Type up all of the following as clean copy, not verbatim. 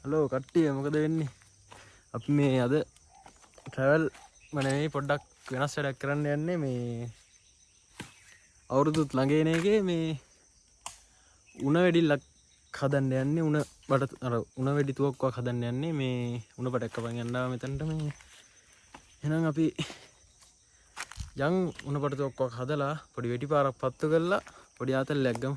Hello කට්ටිය මොකද වෙන්නේ? අපි මේ අද ට්‍රැවල් මනේ පොඩ්ඩක් වෙනස් වැඩක් කරන්න යන්නේ මේ අවුරුදුත් ළඟ එන එකේ මේ උණ වැඩිල්ලක් හදන්න යන්නේ උණ බඩ අර උණ වැඩි තුවක්කුවක් හදන්න යන්නේ මේ උණ බඩක් කපන් යනවා මෙතනට මේ එහෙනම් අපි යන් උණ බඩ තුවක්කුවක් හදලා පොඩි වෙටි පාරක් පත්තු කරලා පොඩි ආතල්ලයක් ගමු.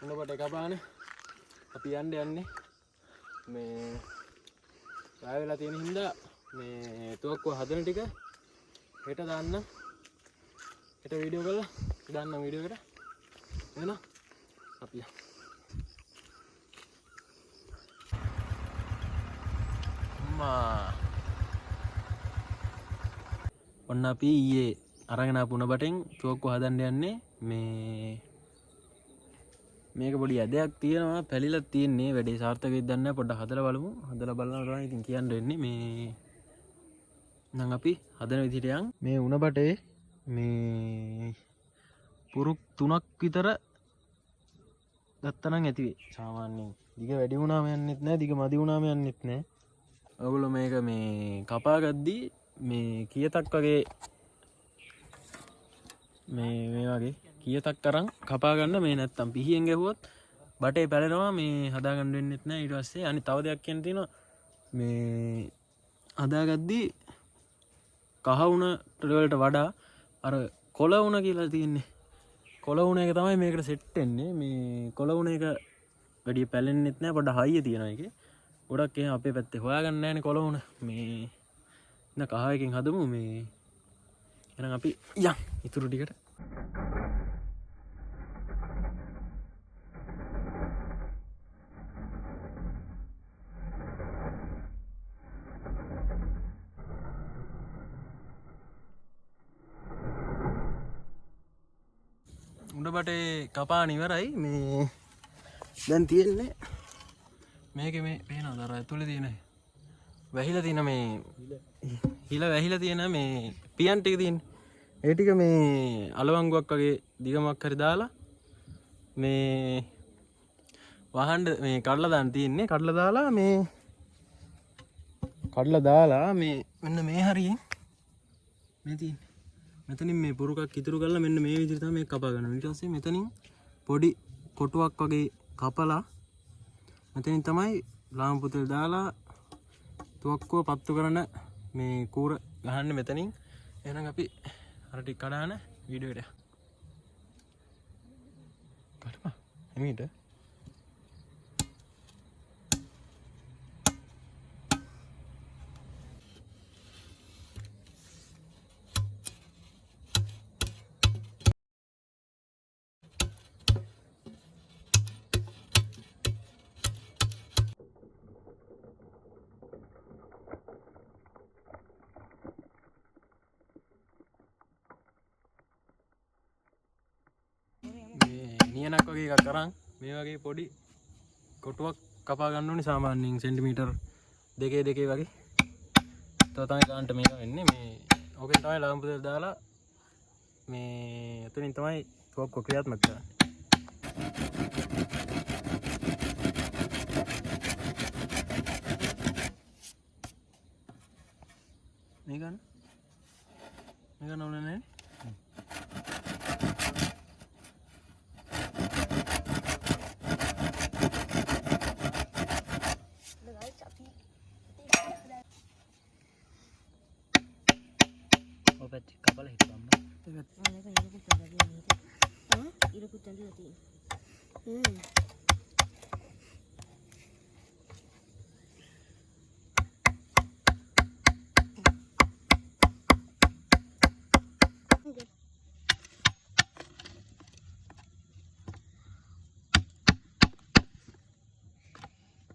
උණ බඩ කපාන අපි යන්නේ මේ රාය වෙලා තියෙන හින්දා මේ තුවක්කුව හදන ටික හෙට දාන්න හෙට වීඩියෝ කරලා දාන්න වීඩියෝ එකට එහෙනම් අපි ඔන්න අපි ඊයේ අරගෙන ආපු උණ බටෙන් තුවක්කුව හදන්න යන්නේ මේ මේක පොඩි ඇදයක් තියෙනවා පැලිලා තියෙන්නේ වැඩේ සාර්ථක වෙයිද දන්නේ නැහැ පොඩ්ඩක් හදලා බලමු හදලා බලනවා තමයි ඉතින් කියන්න වෙන්නේ මේ නම් අපි හදන විදිහට යන් මේ උණ බටේ මේ පුරුක් 3ක් විතර ගත්තා නම් ඇති වෙයි සාමාන්‍යයෙන් දිග වැඩි වුණාම යන්නෙත් නැහැ දිග මදි වුණාම යන්නෙත් නැහැ ඔයගොල්ලෝ මේක මේ කපා ගද්දී මේ කීයටක් වගේ මේ වගේ කීයටක් අරන් කපා ගන්න මේ නැත්තම් පිහියෙන් ගැහුවොත් බටේ පැලෙනවා මේ හදා ගන්න වෙන්නෙත් නැහැ ඊට පස්සේ අනිත් තව දෙයක් කියන්න තියෙනවා මේ හදාගද්දී කහ උණ වලට වඩා අර කොළ උණ කියලා තියෙන්නේ කොළ උණ එක තමයි මේකට සෙට් වෙන්නේ මේ කොළ උණ එක වැඩි පැලෙන්නෙත් නැහැ පොඩ්ඩ හයිය තියෙනවා ඒකේ ගොඩක් එහෙනම් අපේ පැත්තේ හොයාගන්න නැහැනේ කොළ උණ මේ ඉතින් කහ එකෙන් හදමු මේ එහෙනම් අපි යන් ඉතුරු ටිකට උඩ බටේ කපාන ඉවරයි මේ දැන් තියෙන්නේ මේකේ මේ පේනවද අර ඇතුලේ තියෙන වැහිලා තියෙන මේ හිල වැහිලා තියෙන මේ පියන් ටික තියෙන්නේ ඒ ටික මේ අලවංගුවක් වගේ දිගමක් හරි දාලා මේ වහන්න මේ කඩලා දාන්න තියෙන්නේ කඩලා දාලා මේ මෙන්න මේ හරියෙන් මේ තියෙන්නේ මෙතනින් මේ පුරුකක් ඉතුරු කරලා මෙන්න මේ විදිහට තමයි මේක කපා ගන්න. ඊට පස්සේ මෙතනින් පොඩි කොටුවක් වගේ කපලා මෙතනින් තමයි ලාම්පු තෙල් දාලා තුවක්කුව පත්තු කරන මේ කූර ගහන්නේ මෙතනින්. එහෙනම් අපි අර ටික කඩාන වීඩියෝ එකට. කඩපා. එමෙයිද? නියනක් වගේ එකක් අරන් මේ වගේ පොඩි කොටුවක් කපා ගන්න ඕනේ සාමාන්‍යයෙන් සෙන්ටිමීටර් 2 වගේ. තව තමයි ගන්නට මේක වෙන්නේ මේ ඕකෙන් තමයි ලාම්පු තෙල් දාලා මේ එතනින් තමයි තුවක්කුව ක්‍රියාත්මක කරන්නේ. මේ ගන්න ඕනේ නැහැ. Obat කපලා හිටපන් ඉරකුත් ඇඳලා තියෙනවා.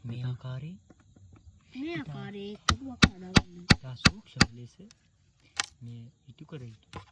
මේ ආකාරයේ කඩුවක් හදාගන්න. තා සූක්ෂම ලෙස මේ ඉටු කර යුතුයි.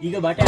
ඊග බට